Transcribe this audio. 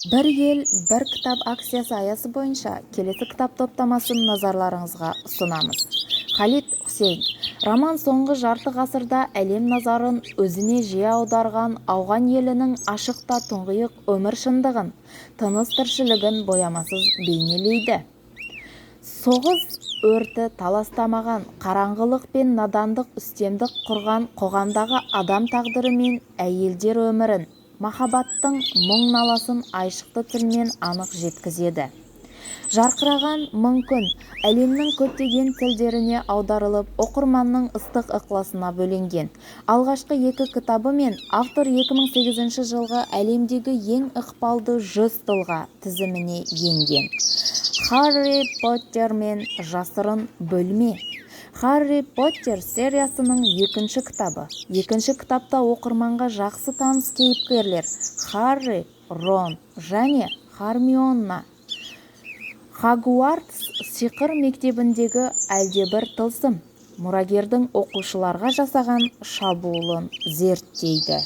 Бір ел, бір кітап акциясы аясы бойынша келесі кітап топтамасын назарларыңызға ұсынамыз. Халид Хусейн. Роман соңғы жарты ғасырда әлем назарын өзіне жиі аударған ауған елінің ашық та тұңғиық өмір шындығын, тыныс тіршілігін боямасыз бейнелейді. Соғыс өрті таластамаған, қараңғылық пен надандық үстемдік құрған қоғамдағы адам тағдыры мен әйелдер өмірін, махаббаттың мұң-наласын айшықты тілмен анық жеткізеді. Жарқыраған мүмкін әлемнің көптеген тілдеріне аударылып, оқырманның ыстық ықыласына бөленген. Алғашқы екі кітабы мен автор 2008 жылғы әлемдегі ең ықпалды 100 тұлға тізіміне енген. Харри Поттер мен жасырын бөлме. Харри Поттер сериясының екінші кітабы. Екінші кітапта оқырманға жақсы таныс кейіпкерлер Харри, Рон және Хармиона Хогвартс сиқыр мектебіндегі әлдебір тылсым мұрагердің оқушыларға жасаған шабуылын зерттейді.